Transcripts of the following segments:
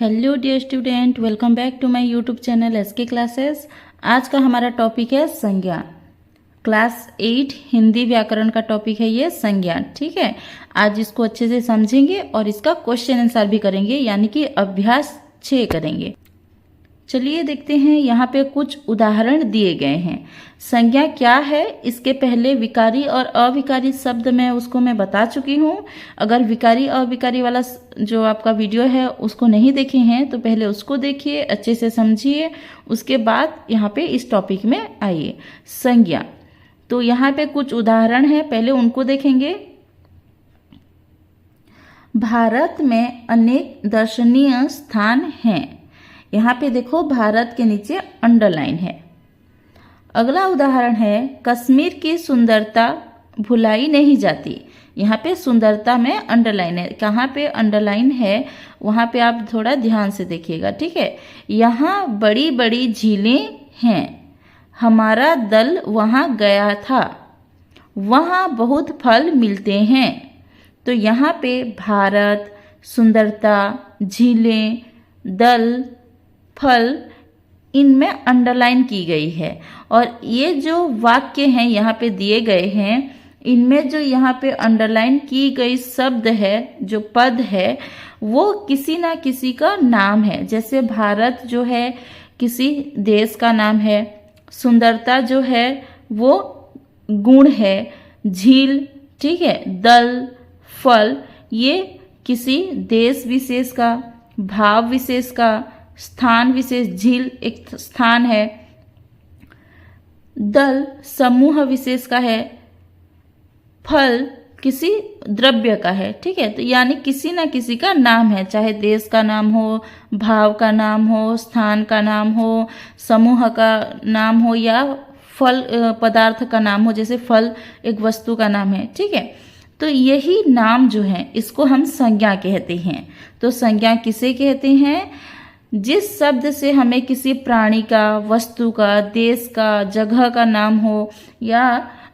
Hello dear student, welcome back to my YouTube channel SK classes. आज का हमारा topic है संज्ञा। क्लास 8 हिंदी व्याकरण का टॉपिक है ये संज्ञा। ठीक है, आज इसको अच्छे से समझेंगे और इसका क्वेश्चन आंसर भी करेंगे, यानी कि अभ्यास 6 करेंगे। चलिए देखते हैं, यहाँ पे कुछ उदाहरण दिए गए हैं। संज्ञा क्या है, इसके पहले विकारी और अविकारी शब्द मैं बता चुकी हूँ। अगर विकारी अविकारी वाला जो आपका वीडियो है उसको नहीं देखे हैं तो पहले उसको देखिए, अच्छे से समझिए, उसके बाद यहाँ पे इस टॉपिक में आइए। संज्ञा, तो यहाँ पे कुछ उदाहरण है, पहले उनको देखेंगे। भारत में अनेक दर्शनीय स्थान हैं। यहाँ पे देखो, भारत के नीचे अंडरलाइन है। अगला उदाहरण है, कश्मीर की सुंदरता भुलाई नहीं जाती। यहाँ पे सुंदरता में अंडरलाइन है। कहाँ पे अंडरलाइन है वहाँ पे आप थोड़ा ध्यान से देखिएगा। ठीक है, यहाँ बड़ी बड़ी झीलें हैं। हमारा दल वहाँ गया था, वहाँ बहुत फल मिलते हैं। तो यहाँ पे भारत, सुंदरता, झीलें, दल, फल, इनमें अंडरलाइन की गई है। और ये जो वाक्य हैं यहाँ पे दिए गए हैं, इनमें जो यहाँ पे अंडरलाइन की गई शब्द है, जो पद है, वो किसी ना किसी का नाम है। जैसे भारत जो है किसी देश का नाम है, सुंदरता जो है वो गुण है, झील, ठीक है, दल, फल, ये किसी देश विशेष का, भाव विशेष का, स्थान विशेष, झील एक स्थान है, दल समूह विशेष का है, फल किसी द्रव्य का है। ठीक है, तो यानी किसी ना किसी का नाम है, चाहे देश का नाम हो, भाव का नाम हो, स्थान का नाम हो, समूह का नाम हो, या फल पदार्थ का नाम हो। जैसे फल एक वस्तु का नाम है। ठीक है, तो यही नाम जो है इसको हम संज्ञा कहते हैं। तो संज्ञा किसे कहते हैं? जिस शब्द से हमें किसी प्राणी का, वस्तु का, देश का, जगह का नाम हो, या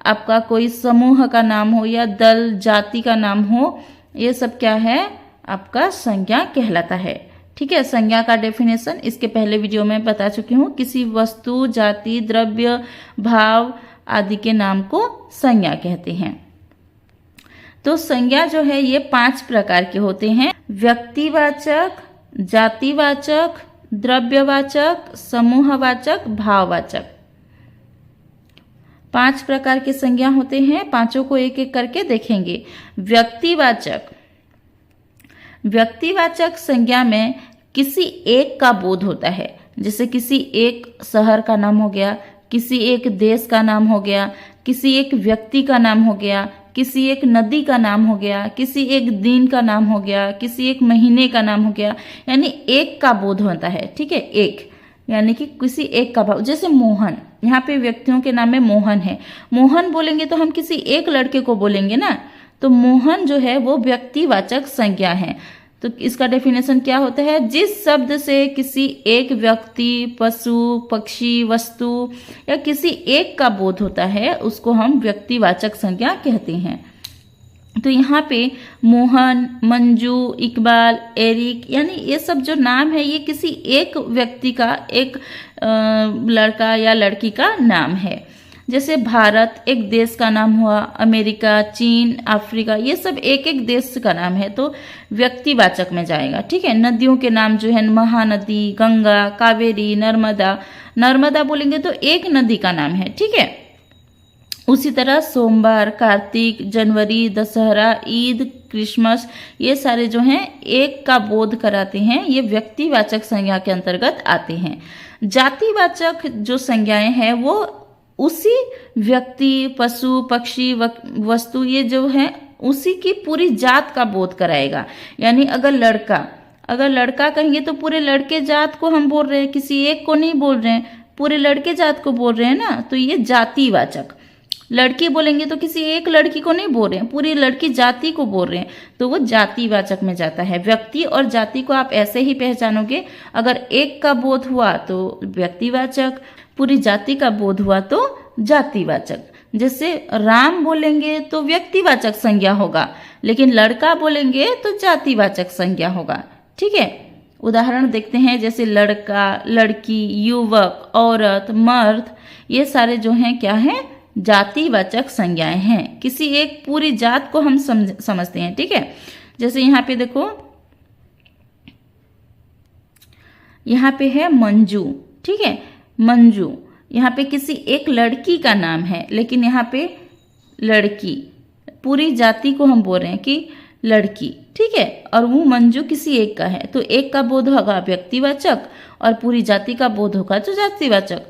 आपका कोई समूह का नाम हो, या दल, जाति का नाम हो, ये सब क्या है? आपका संज्ञा कहलाता है। ठीक है, संज्ञा का डेफिनेशन इसके पहले वीडियो में बता चुकी हूँ। किसी वस्तु, जाति, द्रव्य, भाव आदि के नाम को संज्ञा कहते हैं। तो संज्ञा जो है ये 5 प्रकार के होते हैं: व्यक्तिवाचक, जातिवाचक, द्रव्यवाचक, समूहवाचक, भाववाचक। 5 प्रकार के संज्ञा होते हैं। पांचों को एक एक करके देखेंगे। व्यक्तिवाचक, व्यक्तिवाचक संज्ञा में किसी एक का बोध होता है। जैसे किसी एक शहर का नाम हो गया, किसी एक देश का नाम हो गया, किसी एक व्यक्ति का नाम हो गया, किसी एक नदी का नाम हो गया, किसी एक दिन का नाम हो गया, किसी एक महीने का नाम हो गया, यानी एक का बोध होता है। ठीक है, एक यानी कि किसी एक का भाव। जैसे मोहन, यहाँ पे व्यक्तियों के नाम में मोहन है। मोहन बोलेंगे तो हम किसी एक लड़के को बोलेंगे ना, तो मोहन जो है वो व्यक्तिवाचक संज्ञा है। तो इसका डेफिनेशन क्या होता है? जिस शब्द से किसी एक व्यक्ति, पशु, पक्षी, वस्तु या किसी एक का बोध होता है उसको हम व्यक्तिवाचक संज्ञा कहते हैं। तो यहाँ पे मोहन, मंजू, इकबाल, एरिक, यानी ये सब जो नाम है ये किसी एक व्यक्ति का, एक लड़का या लड़की का नाम है। जैसे भारत एक देश का नाम हुआ, अमेरिका, चीन, अफ्रीका, ये सब एक एक देश का नाम है, तो व्यक्तिवाचक में जाएगा। ठीक है, नदियों के नाम जो है महानदी, गंगा, कावेरी, नर्मदा। नर्मदा बोलेंगे तो एक नदी का नाम है। ठीक है, उसी तरह सोमवार, कार्तिक, जनवरी, दशहरा, ईद, क्रिसमस, ये सारे जो हैं एक का बोध कराते हैं, ये व्यक्तिवाचक संज्ञा के अंतर्गत आते हैं। जातिवाचक जो संज्ञाएं हैं वो उसी व्यक्ति, पशु, पक्षी, वस्तु, ये जो है उसी की पूरी जात का बोध कराएगा। यानी अगर लड़का कहेंगे तो पूरे लड़के जात को हम बोल रहे हैं, किसी एक को नहीं बोल रहे हैं, पूरे लड़के जात को बोल रहे हैं ना, तो ये जातिवाचक। लड़की बोलेंगे तो किसी एक लड़की को नहीं बोल रहे हैं, पूरी लड़की जाति को बोल रहे हैं, तो वो जातिवाचक में जाता है। व्यक्ति और जाति को आप ऐसे ही पहचानोगे, अगर एक का बोध हुआ तो व्यक्तिवाचक, पूरी जाति का बोध हुआ तो जातिवाचक। जैसे राम बोलेंगे तो व्यक्तिवाचक संज्ञा होगा, लेकिन लड़का बोलेंगे तो जातिवाचक संज्ञा होगा। ठीक है, उदाहरण देखते हैं, जैसे लड़का, लड़की, युवक, औरत, मर्द, ये सारे जो हैं क्या हैं, जातिवाचक संज्ञाएं हैं। किसी एक पूरी जात को हम समझते हैं, ठीक है। जैसे यहाँ पे देखो, यहाँ पे है मंजू, ठीक है, मंजू, यहाँ पे किसी एक लड़की का नाम है, लेकिन यहाँ पे लड़की, पूरी जाति को हम बोल रहे हैं कि लड़की, ठीक है, और वो मंजू किसी एक का है, तो एक का बोध होगा व्यक्तिवाचक और पूरी जाति का बोध होगा जो जातिवाचक।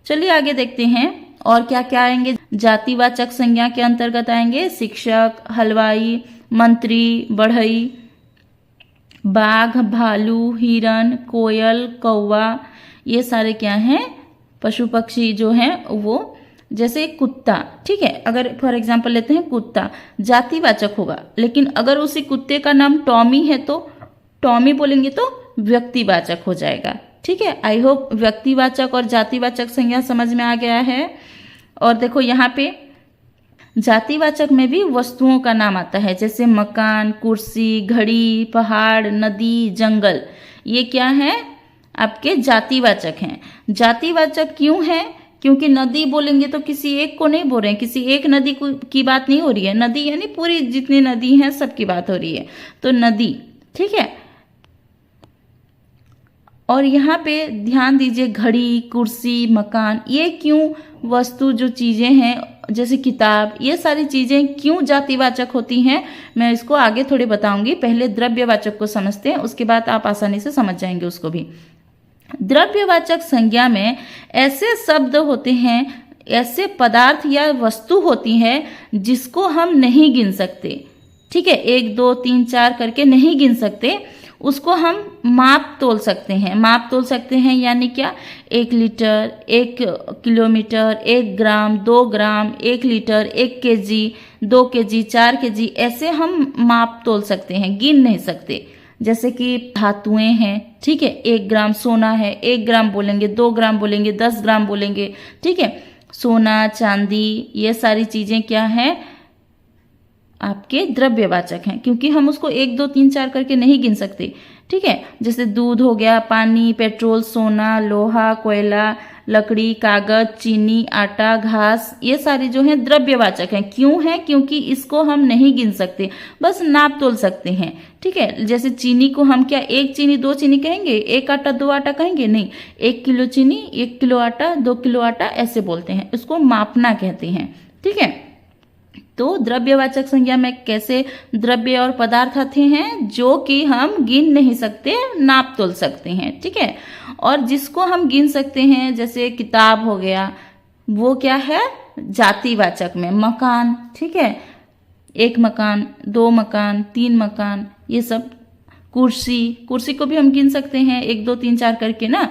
चलिए आगे देखते हैं और क्या क्या आएंगे। जातिवाचक संज्ञा के अंतर्गत आएंगे शिक्षक, हलवाई, मंत्री, बढ़ई, बाघ, भालू, हिरन, कोयल, कौवा, ये सारे क्या हैं, पशु पक्षी जो हैं वो। जैसे कुत्ता, ठीक है, अगर फॉर एग्जांपल लेते हैं, कुत्ता जातिवाचक होगा, लेकिन अगर उसी कुत्ते का नाम टॉमी है तो टॉमी बोलेंगे तो व्यक्तिवाचक हो जाएगा, ठीक है। आई होप व्यक्तिवाचक और जातिवाचक संज्ञा समझ में आ गया है। और देखो यहाँ पे जातिवाचक में भी वस्तुओं का नाम आता है, जैसे मकान, कुर्सी, घड़ी, पहाड़, नदी, जंगल, ये क्या है, आपके जातिवाचक हैं। जातिवाचक क्यों है, क्योंकि नदी बोलेंगे तो किसी एक को नहीं बोल रहे हैं, किसी एक नदी की बात नहीं हो रही है, नदी यानी पूरी जितनी नदी हैं सबकी बात हो रही है, तो नदी, ठीक है। और यहाँ पे ध्यान दीजिए, घड़ी, कुर्सी, मकान, ये क्यों वस्तु जो चीजें हैं, जैसे किताब, ये सारी चीजें क्यों जातिवाचक होती हैं, मैं इसको आगे थोड़े बताऊंगी। पहले द्रव्यवाचक को समझते हैं, उसके बाद आप आसानी से समझ जाएंगे उसको भी। द्रव्यवाचक संज्ञा में ऐसे शब्द होते हैं, ऐसे पदार्थ या वस्तु होती है जिसको हम नहीं गिन सकते, ठीक है, 1 2 3 4 करके नहीं गिन सकते, उसको हम माप तोल सकते हैं। माप तोल सकते हैं यानी क्या, 1 लीटर, 1 किलोमीटर, 1 ग्राम, 2 ग्राम, 1 लीटर, 1 केजी, 2 केजी, 4 केजी, ऐसे हम माप तोल सकते हैं, गिन नहीं सकते। जैसे कि धातुएं हैं, ठीक है, 1 ग्राम सोना है, 1 ग्राम बोलेंगे, 2 ग्राम बोलेंगे, 10 ग्राम बोलेंगे, ठीक है। सोना, चांदी, ये सारी चीजें क्या हैं, आपके द्रव्यवाचक हैं, क्योंकि हम उसको 1 2 3 4 करके नहीं गिन सकते, ठीक है। जैसे दूध हो गया, पानी, पेट्रोल, सोना, लोहा, कोयला, लकड़ी, कागज, चीनी, आटा, घास, ये सारी जो हैं द्रव्यवाचक हैं। क्यों है, क्योंकि इसको हम नहीं गिन सकते, बस नाप तोल सकते हैं, ठीक है। जैसे चीनी को हम क्या 1 चीनी 2 चीनी कहेंगे, 1 आटा 2 आटा कहेंगे, नहीं, 1 किलो चीनी, 1 किलो आटा, 2 किलो आटा, ऐसे बोलते हैं, इसको मापना कहते हैं, ठीक है। तो द्रव्यवाचक संज्ञा में कैसे द्रव्य और पदार्थ आते हैं जो कि हम गिन नहीं सकते, नाप तोल सकते हैं, ठीक है। और जिसको हम गिन सकते हैं, जैसे किताब हो गया, वो क्या है, जातिवाचक में। मकान, ठीक है, 1 मकान, 2 मकान, 3 मकान, ये सब। कुर्सी, कुर्सी को भी हम गिन सकते हैं 1 2 3 4 करके ना।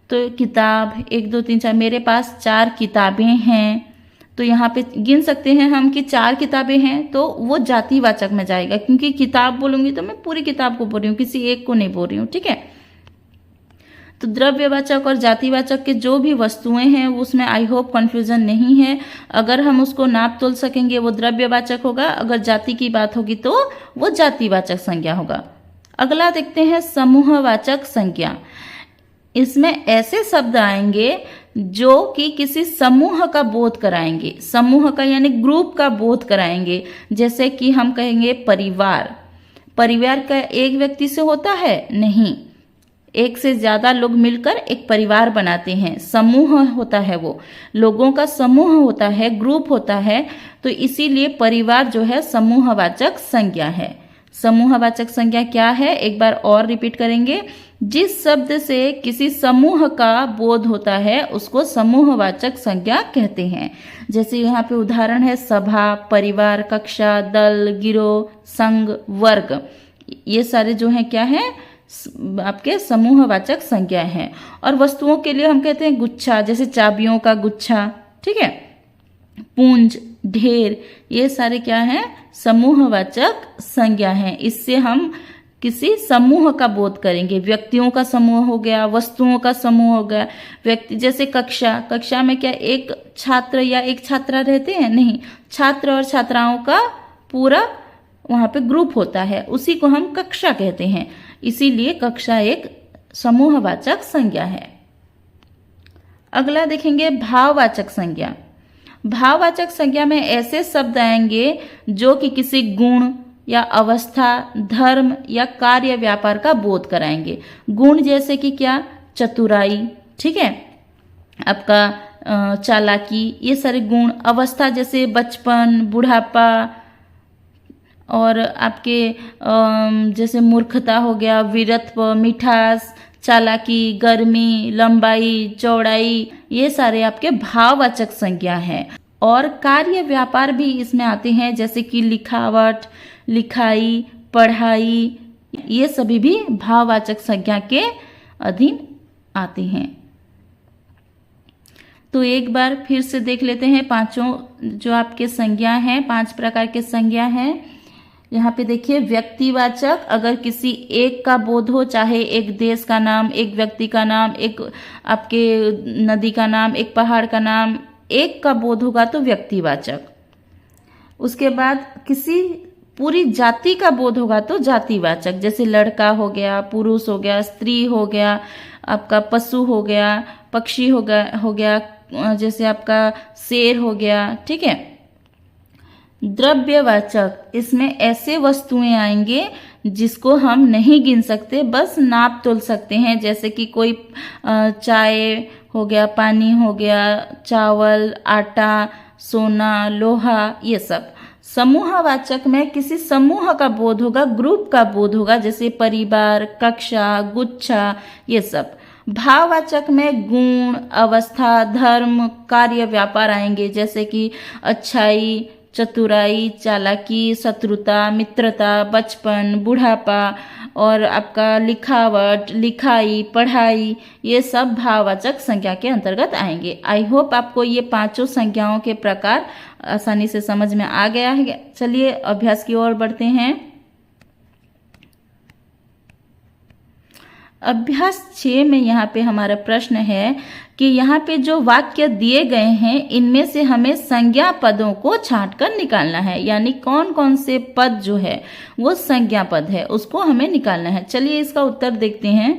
तो किताब 1 2 3 4, मेरे पास 4 किताबें हैं, तो यहाँ पे गिन सकते हैं हम कि 4 किताबें हैं, तो वो जातिवाचक में जाएगा, क्योंकि किताब बोलूंगी तो मैं पूरी किताब को बोल रही हूँ, किसी एक को नहीं बोल रही हूँ, ठीक है। तो द्रव्यवाचक और जातिवाचक के जो भी वस्तुएं हैं उसमें आई होप कंफ्यूजन नहीं है। अगर हम उसको नाप तोल सकेंगे वो द्रव्यवाचक होगा, अगर जाति की बात होगी तो वो जातिवाचक संज्ञा होगा। अगला देखते हैं समूहवाचक संज्ञा। इसमें ऐसे शब्द आएंगे जो कि किसी समूह का बोध कराएंगे, समूह का यानी ग्रुप का बोध कराएंगे। जैसे कि हम कहेंगे परिवार, परिवार का एक व्यक्ति से होता है नहीं, एक से ज्यादा लोग मिलकर एक परिवार बनाते हैं, समूह होता है, वो लोगों का समूह होता है, ग्रुप होता है। तो इसीलिए परिवार जो है समूहवाचक संज्ञा है। समूहवाचक संज्ञा क्या है, एक बार और रिपीट करेंगे। जिस शब्द से किसी समूह का बोध होता है उसको समूहवाचक संज्ञा कहते हैं। जैसे यहाँ पे उदाहरण है सभा, परिवार, कक्षा, दल, गिरोह, संघ, वर्ग, ये सारे जो हैं क्या हैं, आपके समूहवाचक संज्ञा हैं। और वस्तुओं के लिए हम कहते हैं गुच्छा, जैसे चाबियों का गुच्छा, ठीक है, पूंज, ढेर, ये सारे क्या हैं, समूहवाचक संज्ञा हैं। इससे हम किसी समूह का बोध करेंगे। व्यक्तियों का समूह हो गया, वस्तुओं का समूह हो गया। व्यक्ति जैसे कक्षा, कक्षा में क्या एक छात्र या एक छात्रा रहते हैं, नहीं, छात्र और छात्राओं का पूरा वहां पे ग्रुप होता है, उसी को हम कक्षा कहते हैं। इसीलिए कक्षा एक समूहवाचक संज्ञा है। अगला देखेंगे भाववाचक संज्ञा। भाववाचक संज्ञा में ऐसे शब्द आएंगे जो कि किसी गुण या अवस्था, धर्म या कार्य व्यापार का बोध कराएंगे। गुण जैसे कि क्या, चतुराई, ठीक है, आपका चालाकी, ये सारे गुण। अवस्था जैसे बचपन, बुढ़ापा, और आपके जैसे मूर्खता हो गया, वीरत्व, मिठास, चालाकी, गर्मी, लंबाई, चौड़ाई, ये सारे आपके भाववाचक संज्ञा हैं। और कार्य व्यापार भी इसमें आते हैं, जैसे कि लिखावट, लिखाई, पढ़ाई, ये सभी भी भाववाचक संज्ञा के अधीन आते हैं। तो एक बार फिर से देख लेते हैं पांचों जो आपके संज्ञा हैं, 5 प्रकार के संज्ञा हैं। यहाँ पे देखिए, व्यक्तिवाचक, अगर किसी एक का बोध हो, चाहे एक देश का नाम, एक व्यक्ति का नाम, एक आपके नदी का नाम, एक पहाड़ का नाम, एक का बोध होगा तो व्यक्तिवाचक। उसके बाद किसी पूरी जाति का बोध होगा तो जातिवाचक, जैसे लड़का हो गया, पुरुष हो गया, स्त्री हो गया, आपका पशु हो गया, पक्षी हो गया, जैसे आपका शेर हो गया, ठीक है। द्रव्यवाचक, इसमें ऐसे वस्तुएं आएंगे जिसको हम नहीं गिन सकते, बस नाप तोल सकते हैं, जैसे कि कोई चाय हो गया, पानी हो गया, चावल, आटा, सोना, लोहा, ये सब। समूहवाचक में किसी समूह का बोध होगा, ग्रुप का बोध होगा, जैसे परिवार, कक्षा, गुच्छा, ये सब। भाववाचक में गुण, अवस्था, धर्म, कार्य व्यापार आएंगे, जैसे कि अच्छाई, चतुराई, चालाकी, शत्रुता, मित्रता, बचपन, बुढ़ापा, और आपका लिखावट, लिखाई, पढ़ाई, ये सब भाववाचक संज्ञा के अंतर्गत आएंगे। आई होप आपको ये 5 संज्ञाओं के प्रकार आसानी से समझ में आ गया है। चलिए अभ्यास की ओर बढ़ते हैं। अभ्यास 6 में यहाँ पे हमारा प्रश्न है कि यहाँ पे जो वाक्य दिए गए हैं, इनमें से हमें संज्ञा पदों को छांटकर निकालना है, यानी कौन कौन से पद जो है वो संज्ञा पद है, उसको हमें निकालना है। चलिए इसका उत्तर देखते हैं।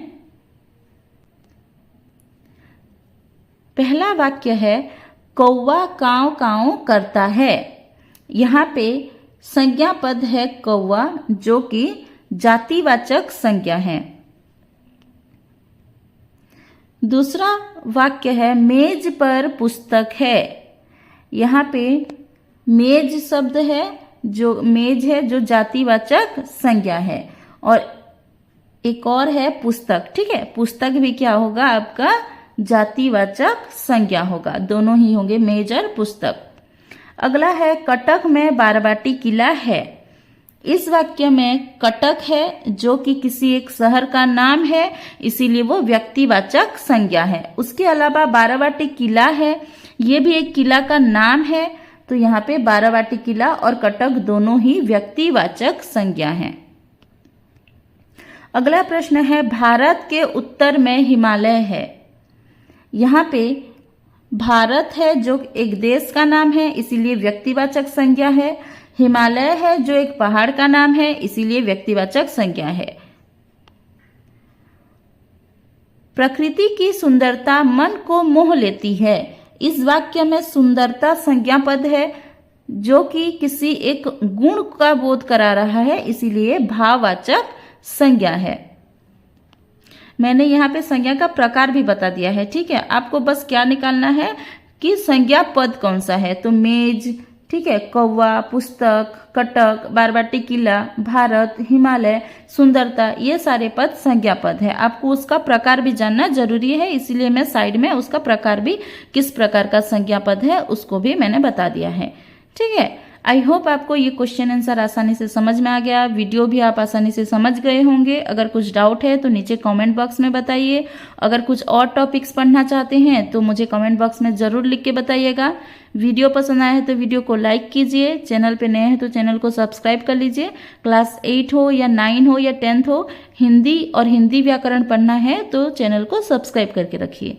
पहला वाक्य है, कौवा काव काव करता है। यहाँ पे संज्ञा पद है कौवा, जो कि जातिवाचक संज्ञा है। दूसरा वाक्य है, मेज पर पुस्तक है। यहाँ पे मेज शब्द है, जो मेज है जो जातिवाचक संज्ञा है, और एक और है पुस्तक, ठीक है। पुस्तक भी क्या होगा, आपका जातिवाचक संज्ञा होगा, दोनों ही होंगे, मेज और पुस्तक। अगला है, कटक में बाराबाटी किला है। इस वाक्य में कटक है जो कि किसी एक शहर का नाम है, इसीलिए वो व्यक्तिवाचक संज्ञा है। उसके अलावा बाराबाटी किला है, ये भी एक किला का नाम है, तो यहाँ पे बाराबाटी किला और कटक दोनों ही व्यक्तिवाचक संज्ञा हैं। अगला प्रश्न है, भारत के उत्तर में हिमालय है। यहाँ पे भारत है जो एक देश का नाम है, इसीलिए व्यक्तिवाचक संज्ञा है। हिमालय है जो एक पहाड़ का नाम है, इसीलिए व्यक्तिवाचक संज्ञा है। प्रकृति की सुंदरता मन को मोह लेती है। इस वाक्य में सुंदरता संज्ञा पद है, जो कि किसी एक गुण का बोध करा रहा है, इसीलिए भाववाचक संज्ञा है। मैंने यहाँ पे संज्ञा का प्रकार भी बता दिया है, ठीक है। आपको बस क्या निकालना है कि संज्ञा पद कौन सा है, तो मेज, ठीक है, कौवा, पुस्तक, कटक, बाराबाटी किला, भारत, हिमालय, सुंदरता, ये सारे पद संज्ञा पद है। आपको उसका प्रकार भी जानना जरूरी है, इसीलिए मैं साइड में उसका प्रकार भी, किस प्रकार का संज्ञा पद है, उसको भी मैंने बता दिया है, ठीक है। आई होप आपको ये क्वेश्चन आंसर आसानी से समझ में आ गया, वीडियो भी आप आसानी से समझ गए होंगे। अगर कुछ डाउट है तो नीचे कमेंट बॉक्स में बताइए। अगर कुछ और टॉपिक्स पढ़ना चाहते हैं तो मुझे कमेंट बॉक्स में ज़रूर लिख के बताइएगा। वीडियो पसंद आया है तो वीडियो को लाइक कीजिए, चैनल पे नए हैं तो चैनल को सब्सक्राइब कर लीजिए। क्लास 8 हो या 9 हो या 10th हो, हिंदी और हिंदी व्याकरण पढ़ना है तो चैनल को सब्सक्राइब करके रखिए।